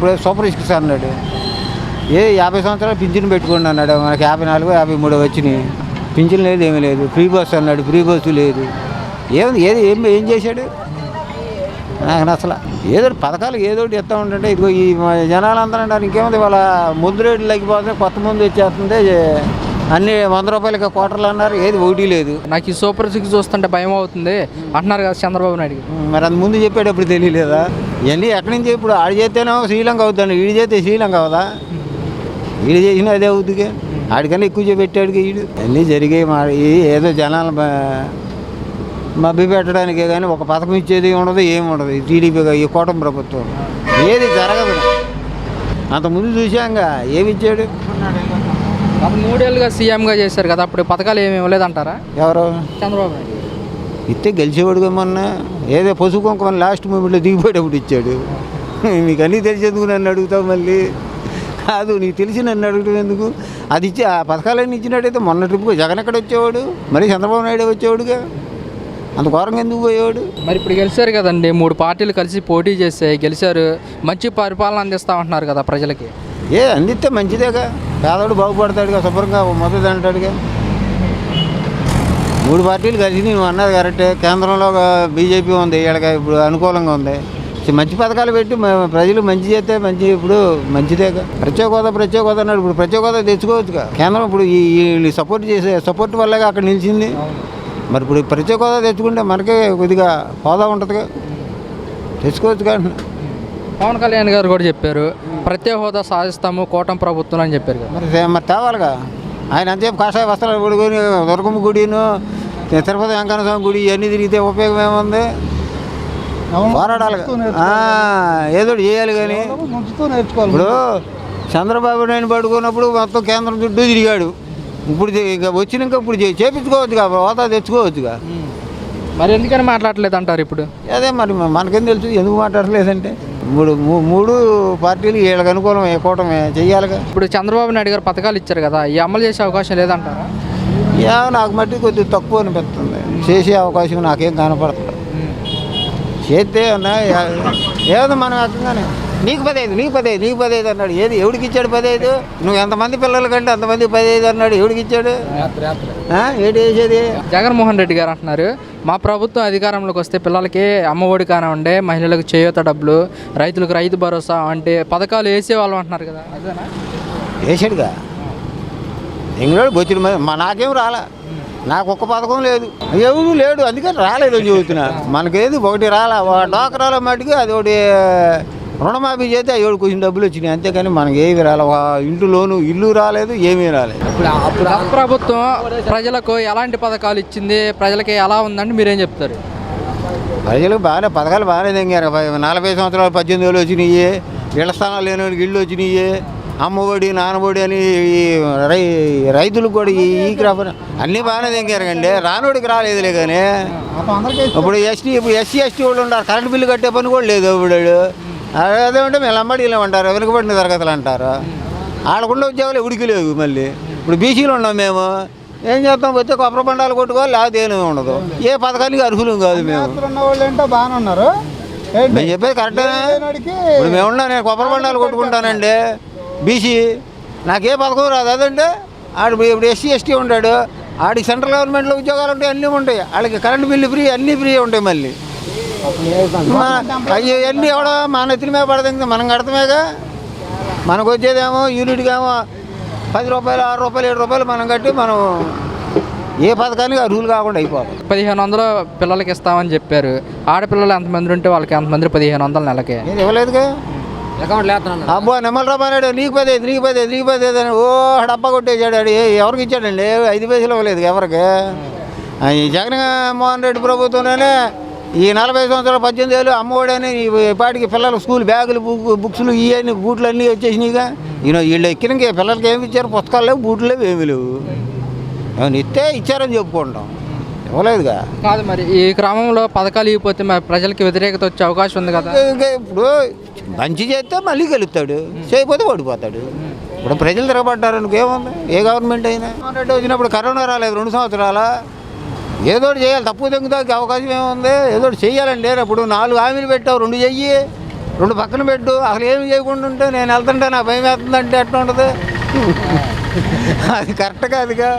ఇప్పుడు super skills అన్నాడు. 50 సంవత్సరాలు పింఛన్ పెట్టుకోండి అన్నాడు. మనకి 54, 53 వచ్చినాయి. పింఛన్ లేదు, ఏమీ లేదు. ఫ్రీ బస్సు అన్నాడు, ఫ్రీ బస్సు లేదు. ఏం చేశాడు? నాకు అసలు ఏదో పథకాలు ఏదో ఇస్తూ ఉంటుంటే ఇదిగో ఈ జనాలంతా అంటారు ఇంకేముంది వాళ్ళ ముందు రేట్లు తగ్గిపోతుంది, కొత్త ముందు వచ్చేస్తుంది, అన్ని 100 రూపాయలకి క్వార్టర్లు అన్నారు, ఏది ఒకటి లేదు. నాకు ఈ సూపర్ 6 చూస్తుంటే భయం అవుతుంది అంటున్నారు కదా చంద్రబాబు నాయుడు. మరి అది ముందు చెప్పేటప్పుడు తెలియలేదా? ఇవన్నీ ఎక్కడి నుంచి ఇప్పుడు ఆడు చేస్తేనే శ్రీలంక అవుతాడు, వీడు చేస్తే శ్రీలంక అవుదా? వీడు చేసినా అదే అవుతుంది. ఆడికన్నా ఎక్కువ పెట్టాడు వీడు. అన్నీ జరిగాయి. ఏదో జనాలు మభ్య పెట్టడానికే కానీ ఒక పథకం ఇచ్చేది ఉండదు, ఏమి ఉండదు. టీడీపీగా ఈ కూటమి ప్రభుత్వం ఏది జరగదు. అంతకుముందు చూసాంగా ఏమి ఇచ్చాడు. అప్పుడు 3 ఏళ్ళుగా సీఎంగా చేశారు కదా, అప్పుడు పథకాలు ఏమి ఇవ్వలేదంటారా? ఎవరు? చంద్రబాబు నాయుడు ఇస్తే గెలిచేవాడుగా మొన్న ఏదో పసుపు కుంకుమ లాస్ట్ మూమెంట్లో దిగిపోయేటప్పుడు ఇచ్చాడు. మీకు అన్నీ తెలిసేందుకు నన్ను అడుగుతావు మళ్ళీ? కాదు, నీకు తెలిసి నన్ను అడగటం ఎందుకు? అది ఇచ్చి ఆ పథకాలన్నీ ఇచ్చినట్టయితే మొన్న ట్రిప్కు జగన్ ఎక్కడ వచ్చేవాడు, మరి చంద్రబాబు నాయుడు వచ్చేవాడుగా. అంత ఘోరంగా ఎందుకు పోయేవాడు? మరి ఇప్పుడు గెలిచారు కదండి, 3 పార్టీలు కలిసి పోటీ చేస్తే గెలిచారు, మంచి పరిపాలన అందిస్తామంటున్నారు కదా ప్రజలకి. అందిస్తే మంచిదేగా, పేదవాడు బాగుపడతాడుగా, శుభ్రంగా మొదటి అంటాడుగా. 3 పార్టీలు కలిసి నువ్వు అన్నది కరెక్టే. కేంద్రంలో బీజేపీ ఉంది, వీళ్ళకి ఇప్పుడు అనుకూలంగా ఉంది. మంచి పథకాలు పెట్టి ప్రజలు మంచి చేస్తే మంచి, ఇప్పుడు మంచిదేగా. ప్రత్యేక హోదా అన్నాడు, ఇప్పుడు ప్రత్యేక హోదా తెచ్చుకోవచ్చుగా. కేంద్రం ఇప్పుడు ఈ సపోర్ట్ వల్లగా అక్కడ నిలిచింది. మరి ఇప్పుడు ప్రత్యేక హోదా తెచ్చుకుంటే మనకే కొద్దిగా హోదా ఉంటుందిగా, తెచ్చుకోవచ్చుగా. పవన్ కళ్యాణ్ గారు కూడా చెప్పారు ప్రత్యేక హోదా సాధిస్తాము కూటమి ప్రభుత్వం అని చెప్పారు కదా. మరి తేవాలిగా. ఆయన అంతేపు కాషాయ వస్త్రాలు పడుకొని దుర్గమ్మ గుడిను, తిరుపతి వెంకన్న స్వామి గుడి ఇవన్నీ తిరిగితే ఉపయోగం ఏముంది? పోరాడాలి, ఏదో చేయాలి. కానీ ఇప్పుడు చంద్రబాబు నాయుడు పడుకున్నప్పుడు మొత్తం కేంద్రం చుట్టూ తిరిగాడు. ఇప్పుడు వచ్చినాక ఇప్పుడు చేపించుకోవచ్చుగా, హోదా తెచ్చుకోవచ్చుగా. మరి ఎందుకని మాట్లాడలేదు అంటారు ఇప్పుడు? అదే మరి మనకేం తెలుసు ఎందుకు మాట్లాడలేదంటే. మూడు పార్టీలు వీళ్ళకి అనుకూలం కూటమే చెయ్యాలిగా. ఇప్పుడు చంద్రబాబు నాయుడు గారు పథకాలు ఇచ్చారు కదా, ఈ అమలు చేసే అవకాశం లేదంటారా? నాకు మట్టి కొద్దిగా తక్కువ అనిపిస్తుంది. చేసే అవకాశం నాకేం కనపడుతుంది. చేస్తే ఏదో మనం ఎక్కగానే నీకు 15 అన్నాడు. ఏది ఎవడికి ఇచ్చాడు 15? నువ్వు ఎంతమంది పిల్లల కంటే అంతమంది 15 అన్నాడు. ఎవడికి ఇచ్చాడు? ఏంటి చేసేది? జగన్మోహన్ రెడ్డి గారు అంటున్నారు మా ప్రభుత్వం అధికారంలోకి వస్తే పిల్లలకి అమ్మఒడి కానివ్వండి, మహిళలకు చేయూత డబ్బులు, రైతులకు రైతు భరోసా అంటే పథకాలు వేసేవాళ్ళం అంటున్నారు కదా, అదేనా? వేసాడుగా. ఇంగ్లాడు బొచ్చిన నాకేం రాలా, నాకు ఒక్క పథకం లేదు, ఎవరు లేడు, అందుకని రాలేదని చెబుతున్నా. మనకేది ఒకటి రాలా. డోకరాల మటుకు అది ఒకటి రుణమాఫీ చేస్తే 7 కొంచెం డబ్బులు వచ్చినాయి, అంతేకాని మనకి ఏమి రాలే. ఇంటిలోను ఇల్లు రాలేదు, ఏమీ రాలేదు. అప్పుడు ప్రభుత్వం ప్రజలకు ఎలాంటి పథకాలు ఇచ్చింది, ప్రజలకి ఎలా ఉందంటే మీరేం చెప్తారు? ప్రజలకు పథకాలు బాగానే తెంగారు. 40 సంవత్సరాలు 18,000 వచ్చినాయి, ఇళ్ల స్థానాలు లేని ఇళ్ళు వచ్చినాయి, అమ్మఒడి నాన్నఒడి అని రైతులకు కూడా ఈ క్రాప్ అన్నీ బాగానే తెంగారు కండి. రానోడికి రాలేదులే. కానీ ఇప్పుడు ఎస్సీ ఎస్టీ వాళ్ళు ఉంటారు, కరెంట్ బిల్లు కట్టే పని కూడా లేదు. ఇప్పుడు అదేమంటే మేము అమ్మడిలో ఉంటారు, వెనుకబడిన తరగతులు అంటారు. ఆడకుండా ఉద్యోగాలు ఉడికి లేవు. మళ్ళీ ఇప్పుడు బీసీలు ఉన్నాం మేము, ఏం చేస్తాం? వచ్చే కొబ్బరి బండాలు కొట్టుకోవాలి, లేకపోతే ఏమీ ఉండదు. ఏ పథకానికి అర్హులు కాదు మేము. బాగానే ఉన్నారు, మేము చెప్పేది కరెక్టే. ఇప్పుడు మేమున్నా, నేను కొబ్బరి బండాలు కొట్టుకుంటానండి, బీసీ, నాకే పథకం రాదు. అదంటే ఆడు ఇప్పుడు ఎస్సీ ఎస్టీ ఉంటాడు, ఆడికి సెంట్రల్ గవర్నమెంట్లో ఉద్యోగాలు ఉంటాయి, అన్నీ ఉంటాయి. వాళ్ళకి కరెంట్ బిల్లు ఫ్రీ, అన్నీ ఫ్రీ ఉంటాయి. మళ్ళీ అయ్యో అన్నీ ఎవడో మన నెత్తిన మీద పడదు, మనం కడతామేగా. మనకు వచ్చేదేమో యూనిట్కేమో 10 రూపాయలు, 6 రూపాయలు, 7 రూపాయలు మనం కట్టి మనం ఏ పథకానికి రూల్ కాకుండా అయిపోతాం. 1500 పిల్లలకి ఇస్తామని చెప్పారు. ఆడపిల్లలు ఎంతమంది ఉంటే వాళ్ళకి ఎంతమంది 1500 నెలకే ఇవ్వలేదుగా. అబ్బో నిమ్మల రామారాడు నీకు 15 అని ఓ డబ్బా కొట్టేసాడు. ఎవరికి ఇచ్చాడండి? 5 పైసలు ఇవ్వలేదు ఎవరికి. ఈ జగన్మోహన్ రెడ్డి ప్రభుత్వంలోనే ఈ 40 సంవత్సరాలు 18,000 అమ్మఒడి అని పాటికి పిల్లలు స్కూల్ బ్యాగులు, బుక్స్లు, ఇవన్నీ బూట్లు అన్నీ వచ్చేసినాయిగా. వీళ్ళు ఎక్కినాక పిల్లలకి ఏమి ఇచ్చారు? పుస్తకాలు లేవు, బూట్లు లేవు, ఏమీ లేవు. ఏమైనా ఇస్తే ఇచ్చారని చెప్పుకుంటాం, ఇవ్వలేదుగా. కాదు మరి ఈ క్రమంలో పథకాలు ఇవ్వకపోతే మరి ప్రజలకి వ్యతిరేకత వచ్చే అవకాశం ఉంది కదా. ఇప్పుడు మంచి చేస్తే మళ్ళీ గెలుస్తాడు, చేయకపోతే ఓడిపోతాడు. ఇప్పుడు ప్రజలు తిరగబడ్డారు ఏముంది? ఏ గవర్నమెంట్ అయినా రెడ్డి వచ్చినప్పుడు కరోనా రాలేదు 2 సంవత్సరాల. ఏదో చేయాలి, తప్పు తెంగుతాకి అవకాశం ఏముంది? ఏదో చేయాలండి. ఇప్పుడు 4 హామీలు పెట్టావు, 2 చెయ్యి. రెండు పక్కన పెట్టు. అసలు ఏమి చేయకుండా ఉంటే నేను వెళ్తుంటే నా భయం వేస్తుందంటే ఎట్లా ఉంటుంది? అది కరెక్ట్ కాదుగా.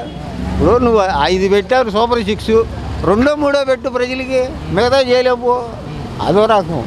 ఇప్పుడు నువ్వు 5 పెట్టారు సూపర్ 6, 2, 3 పెట్టు ప్రజలకి, మిగతా చేయలేవు. అదో రకం.